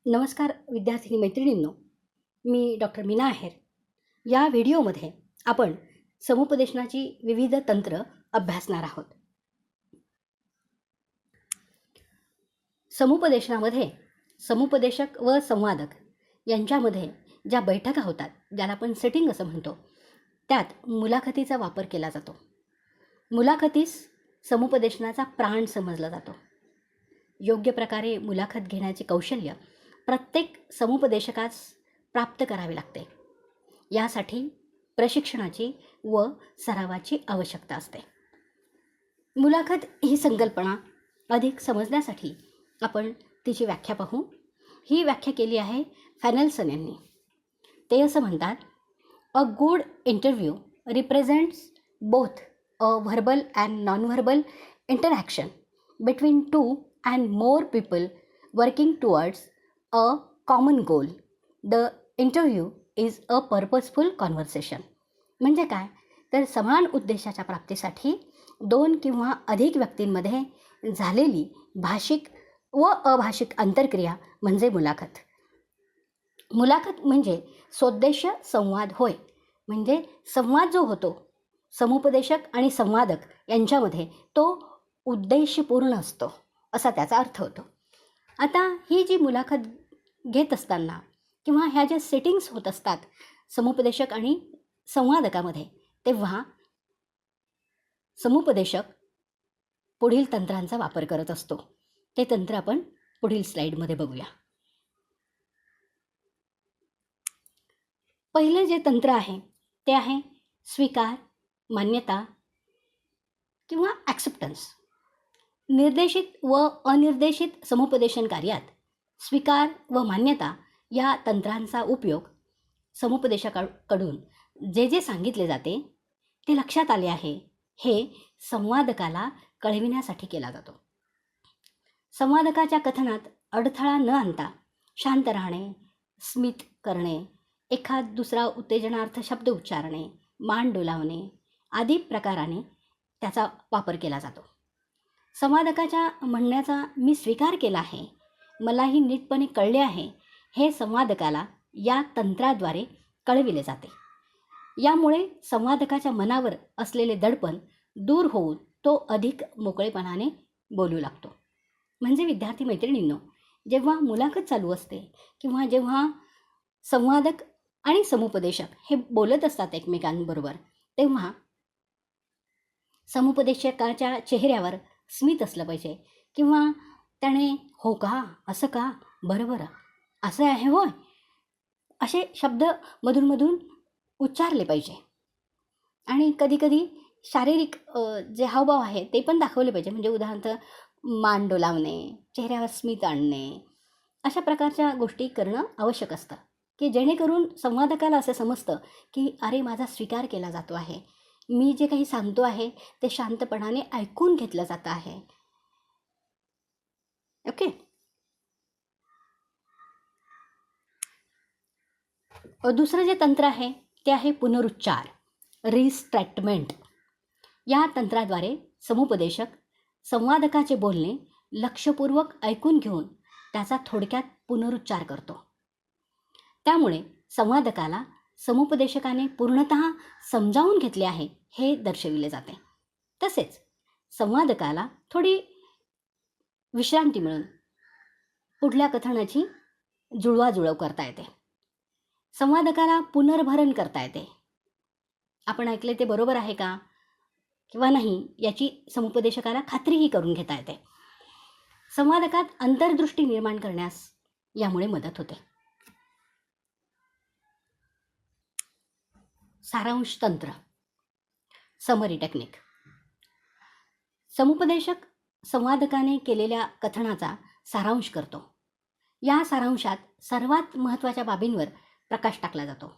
नमस्कार विद्यार्थिनी मैत्रिणींनो, मी डॉक्टर मीना आहेर. या व्हिडिओमध्ये आपण समुपदेशनाची विविध तंत्र अभ्यासणार आहोत. समुपदेशनामध्ये समुपदेशक व संवादक यांच्यामध्ये ज्या बैठका होतात, ज्याला आपण सेटिंग असं म्हणतो, त्यात मुलाखतीचा वापर केला जातो. मुलाखतीस समुपदेशनाचा प्राण समजला जातो. योग्य प्रकारे मुलाखत घेण्याचे कौशल्य प्रत्येक समुपदेशकास प्राप्त करावे लागते. यासाठी प्रशिक्षणाची व सरावाची आवश्यकता असते. मुलाखत ही संकल्पना अधिक समजण्यासाठी आपण तिची व्याख्या पाहू. ही व्याख्या केली आहे फॅनेल्सन यांनी. ते असं म्हणतात, a good interview represents both a verbal and non verbal interaction between two and more people working towards a common goal. The interview is a purposeful conversation. म्हणजे काय, तर समान उद्देशाच्या प्राप्तीसाठी दोन किंवा अधिक व्यक्तींमध्ये झालेली भाषिक व अभाषिक आंतरक्रिया म्हणजे मुलाखत. मुलाखत म्हणजे सोद्देश संवाद होय. म्हणजे संवाद जो होतो समुपदेशक आणि संवादक यांच्यामध्ये, तो उद्देशपूर्ण असतो असा त्याचा अर्थ होतो. आता ही जी मुलाखत घेत असताना किंवा ह्या ज्या सेटिंग्स होत असतात समुपदेशक आणि संवादकामध्ये, तेव्हा समुपदेशक पुढील तंत्रांचा वापर करत असतो. ते तंत्र आपण पुढील स्लाईडमध्ये बघूया. पहिलं जे तंत्र आहे ते आहे स्वीकार, मान्यता किंवा ॲक्सेप्टन्स. निर्देशित व अनिर्देशित समुपदेशन कार्यात स्वीकार व मान्यता या तंत्रांचा उपयोग समुपदेशकाकडून जे सांगितले जाते ते लक्षात आले आहे हे संवादकाला कळविण्यासाठी केला जातो. संवादकाच्या कथनात अडथळा न आणता शांत राहणे, स्मित करणे, एखाद दुसरा उत्तेजनार्थ शब्द उच्चारणे, मान डोलावणे आदी प्रकाराने त्याचा वापर केला जातो. संवादकाच्या म्हणण्याचा मी स्वीकार केला आहे, मलाही नीटपणे कळले आहे, हे संवादकाला या तंत्राद्वारे कळविले जाते. यामुळे संवादकाच्या मनावर असलेले दडपण दूर होऊन तो अधिक मोकळेपणाने बोलू लागतो. म्हणजे विद्यार्थी मैत्रिणींनो, जेव्हा मुलाखत चालू असते किंवा जेव्हा संवादक आणि समुपदेशक हे बोलत असतात एकमेकांबरोबर, तेव्हा समुपदेशकाच्या चेहऱ्यावर स्मित असलं पाहिजे किंवा त्याने हो का, असं का, बरं असं आहे होय, असे शब्द मधून उच्चारले पाहिजे. आणि कधीकधी शारीरिक जे हावभाव आहे ते पण दाखवले पाहिजे. म्हणजे उदाहरणार्थ मान डोलावणे, चेहऱ्यावर स्मित आणणे, अशा प्रकारच्या गोष्टी करणं आवश्यक असतं, की जेणेकरून संवादकाला असं समजतं की अरे, माझा स्वीकार केला जातो आहे, मी जे काही सांगतो आहे ते शांतपणाने ऐकून घेतलं जातं आहे. ओके. दुसरं जे तंत्र आहे ते आहे पुनरुच्चार, रिस्ट्रॅक्टमेंट. या तंत्राद्वारे समुपदेशक संवादकाचे बोलणे लक्षपूर्वक ऐकून घेऊन त्याचा थोडक्यात पुनरुच्चार करतो. त्यामुळे संवादकाला समुपदेशकाने पूर्णतः समजावून घेतले आहे हे दर्शविले जाते. तसेच संवादकाला थोडी विश्रांती मिळून पुढल्या कथनाची जुळवाजुळव करता येते. संवादकाला पुनर्भरण करता येते. आपण ऐकले ते बरोबर आहे का किंवा नाही याची समुपदेशकाला खात्रीही करून घेता येते. संवादकात अंतर्दृष्टी निर्माण करण्यास यामुळे मदत होते. सारांश तंत्र, समरी टेक्निक. समुपदेशक संवादकाने केलेल्या कथनाचा सारांश करतो. या सारांशात सर्वात महत्त्वाच्या बाबींवर प्रकाश टाकला जातो.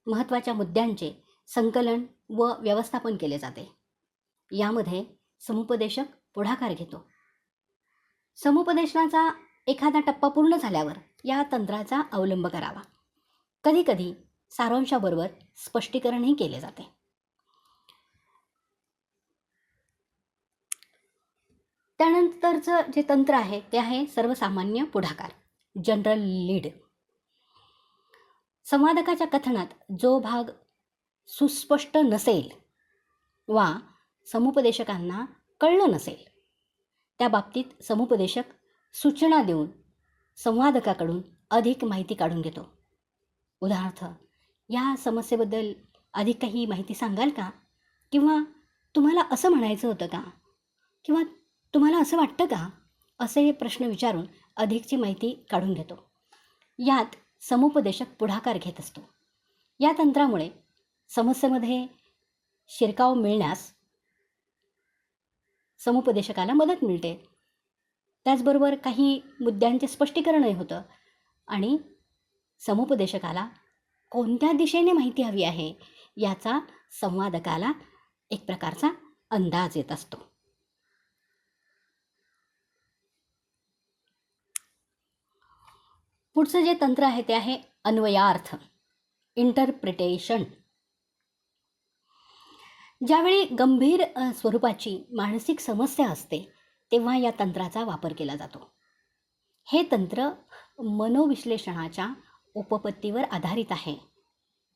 महत्त्वाच्या मुद्द्यांचे संकलन व व्यवस्थापन केले जाते. यामध्ये समुपदेशक पुढाकार घेतो. समुपदेशनाचा एखादा टप्पा पूर्ण झाल्यावर या तंत्राचा अवलंब करावा. कधीकधी सारांशाबरोबर स्पष्टीकरणही केले जाते. त्यानंतरचं जे तंत्र आहे ते आहे सर्वसामान्य पुढाकार. General lead. संवादकाच्या कथनात जो भाग सुस्पष्ट नसेल वा समुपदेशकांना कळलं नसेल त्या बाबतीत समुपदेशक सूचना देऊन संवादकाकडून अधिक माहिती काढून घेतो. उदाहरणार्थ, या समस्येबद्दल अधिक काही माहिती सांगाल का? किंवा तुम्हाला असं म्हणायचं होतं का? किंवा तुम्हाला असं वाटतं का? असे प्रश्न विचारून अधिकची माहिती काढून घेतो. यात समुपदेशक पुढाकार घेत असतो. या तंत्रामुळे समस्येमध्ये शिरकाव मिळण्यास समुपदेशकाला मदत मिळते. त्याचबरोबर काही मुद्द्यांचे स्पष्टीकरणही होतं आणि समुपदेशकाला कोणत्या दिशेने माहिती हवी आहे याचा संवादकाला एक प्रकारचा अंदाज येत असतो. पुढचं जे तंत्र आहे ते आहे अन्वयार्थ, इंटरप्रिटेशन. ज्यावेळी गंभीर स्वरूपाची मानसिक समस्या असते तेव्हा या तंत्राचा वापर केला जातो. हे तंत्र मनोविश्लेषणाच्या उपपत्तीवर आधारित आहे.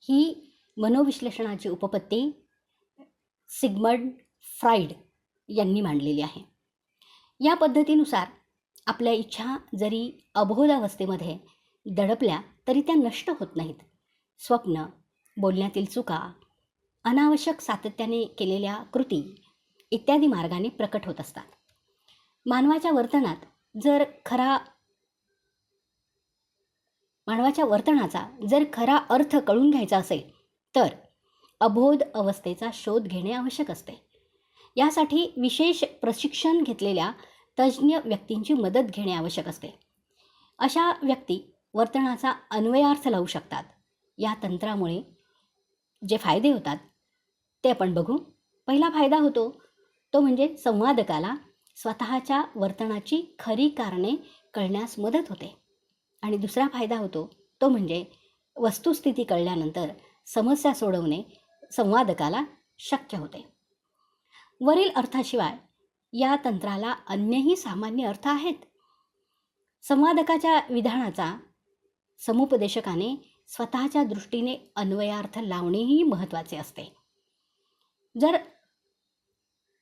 ही मनोविश्लेषणाची उपपत्ती सिग्मंड फ्राईड यांनी मांडलेली आहे. या पद्धतीनुसार आपल्या इच्छा जरी अबोधावस्थेमध्ये दडपल्या तरी त्या नष्ट होत नाहीत. स्वप्न, बोलण्यातील चुका, अनावश्यक सातत्याने केलेल्या कृती इत्यादी मार्गाने प्रकट होत असतात. मानवाच्या वर्तनाचा जर खरा अर्थ कळून घ्यायचा असेल तर अबोध अवस्थेचा शोध घेणे आवश्यक असते. यासाठी विशेष प्रशिक्षण घेतलेल्या तज्ज्ञ व्यक्तींची मदत घेणे आवश्यक असते. अशा व्यक्ती वर्तनाचा अन्वयार्थ लावू शकतात. या तंत्रामुळे जे फायदे होतात ते आपण बघू. पहिला फायदा होतो तो म्हणजे संवादकाला स्वतःच्या वर्तनाची खरी कारणे कळण्यास मदत होते. आणि दुसरा फायदा होतो तो म्हणजे वस्तुस्थिती कळल्यानंतर समस्या सोडवणे संवादकाला शक्य होते. वरील अर्थाशिवाय या तंत्राला अन्यही सामान्य अर्थ आहेत. संवादकाच्या विधानाचा समुपदेशकाने स्वतःच्या दृष्टीने अन्वयार्थ लावणेही महत्त्वाचे असते. जर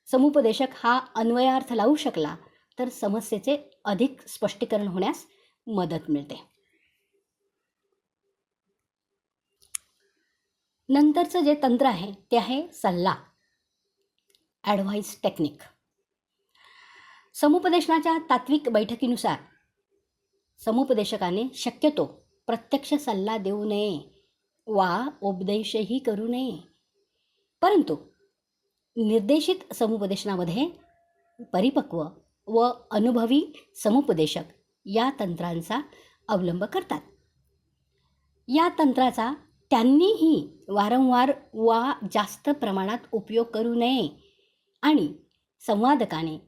समुपदेशक हा अन्वयार्थ लावू शकला तर समस्येचे अधिक स्पष्टीकरण होण्यास मदत मिळते. नंतरचं जे तंत्र आहे ते आहे सल्ला, ॲडव्हाइस टेक्निक. समुपदेशनाच्या तात्विक बैठकीनुसार समुपदेशकाने शक्यतो प्रत्यक्ष सल्ला देऊ नये वा उपदेशही करू नये. परंतु निर्देशित समुपदेशनामध्ये परिपक्व व अनुभवी समुपदेशक या तंत्रांचा अवलंब करतात. या तंत्राचा त्यांनीही वारंवार वा जास्त प्रमाणात उपयोग करू नये आणि संवादकाने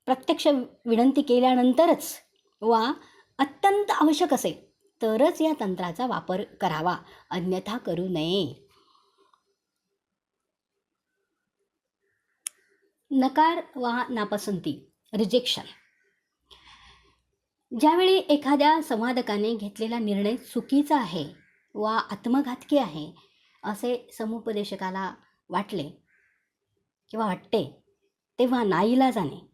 प्रत्यक्ष विनंती केल्यानंतरच वा अत्यंत आवश्यक असेल तरच या तंत्राचा वापर करावा, अन्यथा करू नये. नकार वा नापसंती, रिजेक्शन. ज्यावेळी एखाद्या संवादकाने घेतलेला निर्णय चुकीचा आहे वा आत्मघातकी आहे असे समुपदेशकाला वाटले किंवा वाटते तेव्हा नाईलाजाने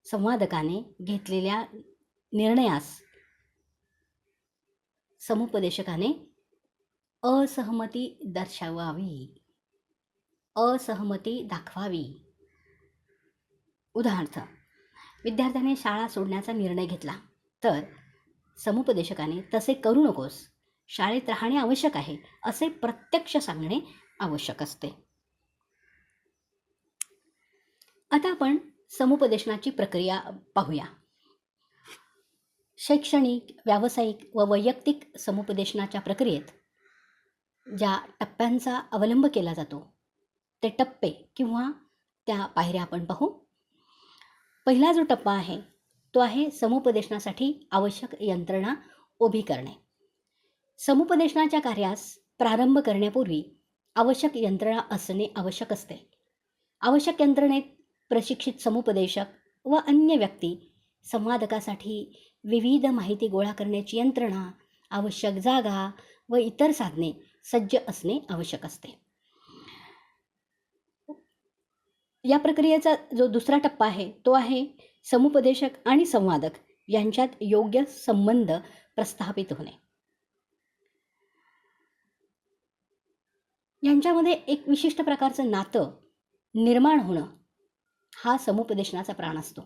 संवादकाने घेतलेल्या निर्णयास समुपदेशकाने असहमती दाखवावी. उदाहरणार्थ, विद्यार्थ्याने शाळा सोडण्याचा निर्णय घेतला तर समुपदेशकाने तसे करू नकोस, शाळेत राहणे आवश्यक आहे असे प्रत्यक्ष सांगणे आवश्यक असते. आता आपण समुपदेशनाची प्रक्रिया पाहूया. शैक्षणिक, व्यावसायिक व वैयक्तिक समुपदेशनाच्या प्रक्रियेत ज्या टप्प्यांचा अवलंब केला जातो ते टप्पे किंवा त्या पायऱ्या आपण पाहू. पहिला जो टप्पा आहे तो आहे समुपदेशनासाठी आवश्यक यंत्रणा उभी करणे. समुपदेशनाच्या कार्यास प्रारंभ करण्यापूर्वी आवश्यक यंत्रणा असणे आवश्यक असते. आवश्यक यंत्रणेत प्रशिक्षित समुपदेशक व अन्य व्यक्ती संवादकासाठी विविध माहिती गोळा करण्याची यंत्रणा, आवश्यक जागा व इतर साधने सज्ज असणे आवश्यक असते. या प्रक्रियेचा जो दुसरा टप्पा आहे तो आहे समुपदेशक आणि संवादक यांच्यात योग्य संबंध प्रस्थापित होणे. यांच्यामध्ये एक विशिष्ट प्रकारचं नातं निर्माण होणं हा समुपदेशनाचा प्राण असतो.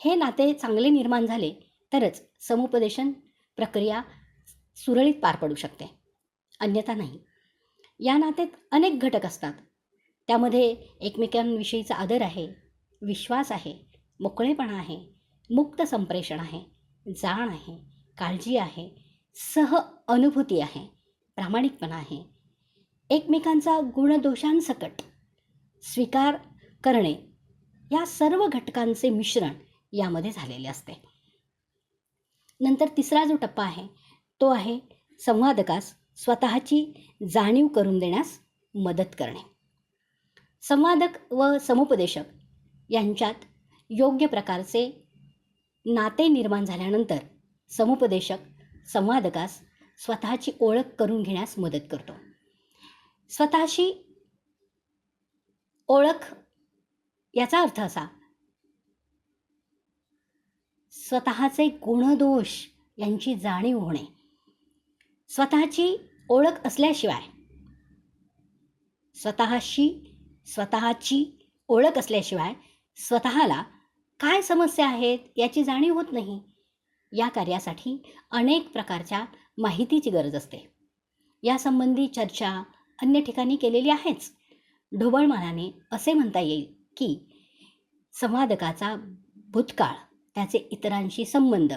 हे नाते चांगले निर्माण झाले तरच समुपदेशन प्रक्रिया सुरळीत पार पडू शकते, अन्यथा नाही. या नात्यात अनेक घटक असतात. त्यामध्ये एकमेकांविषयीचा आदर आहे, विश्वास आहे, मोकळेपणा आहे, मुक्त संप्रेषण आहे, जाण आहे, काळजी आहे, सह अनुभूती आहे, प्रामाणिकपणा आहे, एकमेकांचा गुणदोषांसकट स्वीकार करणे, या सर्व घटकांचे मिश्रण यामध्ये झालेले असते. नंतर तिसरा जो टप्पा आहे तो आहे संवादकास स्वतःची जाणीव करून देण्यास मदत करणे. संवादक व समुपदेशक यांच्यात योग्य प्रकारचे नाते निर्माण झाल्यानंतर समुपदेशक संवादकास स्वतःची ओळख करून घेण्यास मदत करतो. स्वतःशी ओळख याचा अर्थ असा, स्वतःचे गुणदोष यांची जाणीव होणे. स्वतःची ओळख असल्याशिवाय, स्वतःची ओळख असल्याशिवाय स्वतःला काय समस्या आहेत याची जाणीव होत नाही. या कार्यासाठी अनेक प्रकारच्या माहितीची गरज असते. यासंबंधी चर्चा अन्य ठिकाणी केलेली आहेच. ढोबळमानाने असे म्हणता येईल की संवादकाचा भूतकाळ, त्याचे इतरांशी संबंध,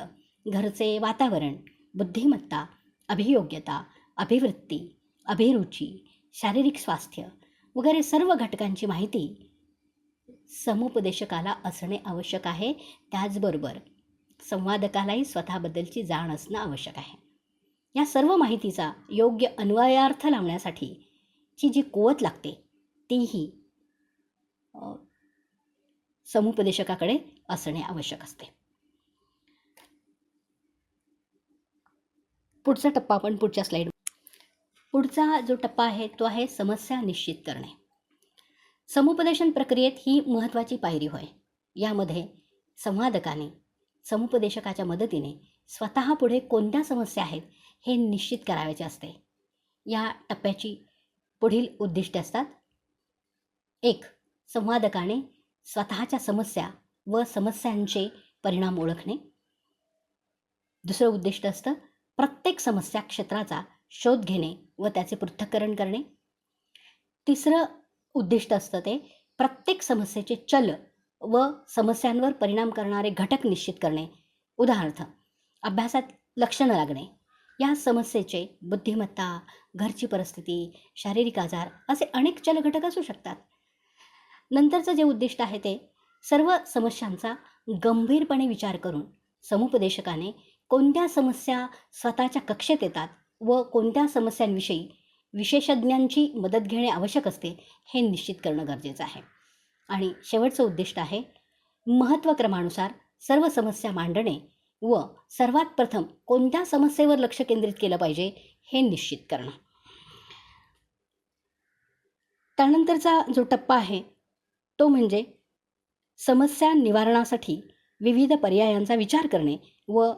घरचे वातावरण, बुद्धिमत्ता, अभियोग्यता, अभिवृत्ती, अभिरुची, शारीरिक स्वास्थ्य वगैरे सर्व घटकांची माहिती समुपदेशकाला असणे आवश्यक आहे. त्याचबरोबर संवादकालाही स्वतःबद्दलची जाण असणं आवश्यक आहे. या सर्व माहितीचा योग्य अन्वयार्थ लावण्यासाठी ची जी कुवत लागते तीही समुपदेशकाकडे असणे आवश्यक असते. पुढचा टप्पा आपण पुढच्या स्लाईड. पुढचा जो टप्पा आहे तो आहे समस्या निश्चित करणे. समुपदेशन प्रक्रियेत ही महत्त्वाची पायरी होय. यामध्ये संवादकाने समुपदेशकाच्या मदतीने स्वतः पुढे कोणत्या समस्या आहेत हे निश्चित करायचे असते. या टप्प्याची पुढील उद्दिष्टे असतात. 1. संवादकाने स्वतःच्या समस्या व समस्यांचे परिणाम ओळखणे. दुसरं उद्दिष्ट असतं प्रत्येक समस्या क्षेत्राचा शोध घेणे व त्याचे पृथक्करण करणे. तिसरं उद्दिष्ट असतं ते प्रत्येक समस्येचे चल व समस्यांवर परिणाम करणारे घटक निश्चित करणे. उदाहरणार्थ, अभ्यासात लक्ष न लागणे, या समस्येचे बुद्धिमत्ता, घरची परिस्थिती, शारीरिक आजार असे अनेक चल घटक असू शकतात. नंतरचं जे उद्दिष्ट आहे ते सर्व समस्यांचा गंभीरपणे विचार करून समुपदेशकाने कोणत्या समस्या स्वतःच्या कक्षेत येतात व कोणत्या समस्यांविषयी विशेषज्ञांची मदत घेणे आवश्यक असते हे निश्चित करणं गरजेचं आहे. आणि शेवटचं उद्दिष्ट आहे महत्त्वक्रमानुसार सर्व समस्या मांडणे व सर्वात प्रथम कोणत्या समस्येवर लक्ष केंद्रित केलं पाहिजे हे निश्चित करणं. त्यानंतरचा जो टप्पा आहे तो म्हणजे समस्या निवारणासाठी विविध पर्यायांचा विचार करणे व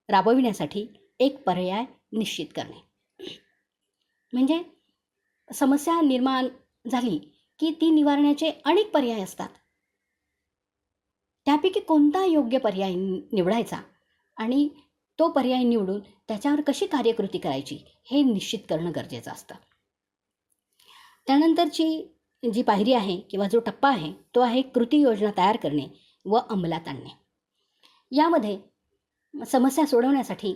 राबविण्यासाठी एक पर्याय निश्चित करणे. म्हणजे समस्या निर्माण झाली की ती निवारण्याचे अनेक पर्याय असतात. त्यापैकी कोणता योग्य पर्याय निवडायचा आणि तो पर्याय निवडून त्याच्यावर कशी कार्यकृती करायची हे निश्चित करणं गरजेचं असतं. त्यानंतरची जी पायरी आहे किंवा जो टप्पा आहे तो आहे कृती योजना तयार करणे व अंमलात आणणे. यामध्ये समस्या सोडवण्यासाठी,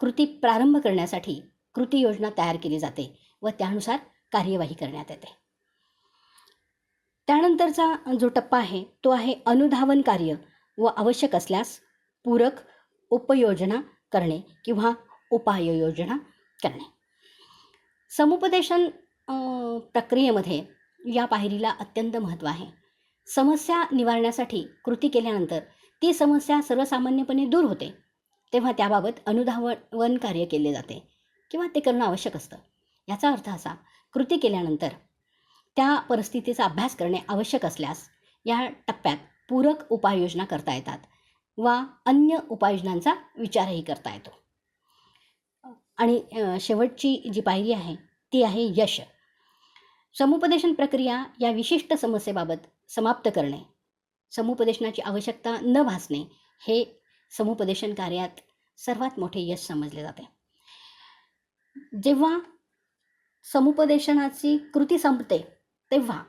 कृती प्रारंभ करण्यासाठी कृती योजना तयार केली जाते व त्यानुसार कार्यवाही करण्यात येते. त्यानंतरचा जो टप्पा आहे तो आहे अनुधावन कार्य व आवश्यक असल्यास पूरक उपयोजना करणे किंवा उपाययोजना करणे. समुपदेशन प्रक्रियेमध्ये या पायरीला अत्यंत महत्त्व आहे. समस्या निवारण्यासाठी कृती केल्यानंतर ती समस्या सर्वसामान्यपणे दूर होते तेव्हा त्याबाबत अनुधावन कार्य केले जाते किंवा ते करणं आवश्यक असतं. याचा अर्थ असा, कृती केल्यानंतर त्या परिस्थितीचा अभ्यास करणे आवश्यक असल्यास या टप्प्यात पूरक उपाययोजना करता येतात वा अन्य उपाययोजनांचा विचारही करता येतो. आणि शेवटची जी पायरी आहे ती आहे यश. समुपदेशन प्रक्रिया या विशिष्ट समस्येबाबत समाप्त करणे, समुपदेशनाची आवश्यकता न भासणे हे समुपदेशन कार्यात सर्वात मोठे यश समजले जाते. जेव्हा समुपदेशनाची कृती संपते तेव्हा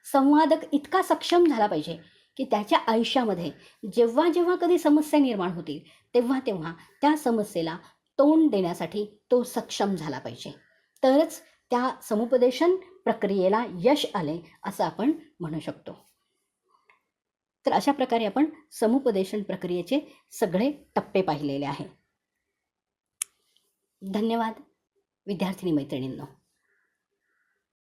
संवादक इतका सक्षम झाला पाहिजे की त्याच्या आयुष्यामध्ये जेव्हा जेव्हा कधी समस्या निर्माण होतील तेव्हा तेव्हा त्या समस्येला तोंड देण्यासाठी तो सक्षम झाला पाहिजे. तरच त्या समुपदेशन प्रक्रियेला यश आले असं आपण म्हणू शकतो. तर अशा प्रकारे आपण समुपदेशन प्रक्रियेचे सगळे टप्पे पाहिलेले आहे. धन्यवाद विद्यार्थिनी मैत्रिणींनो.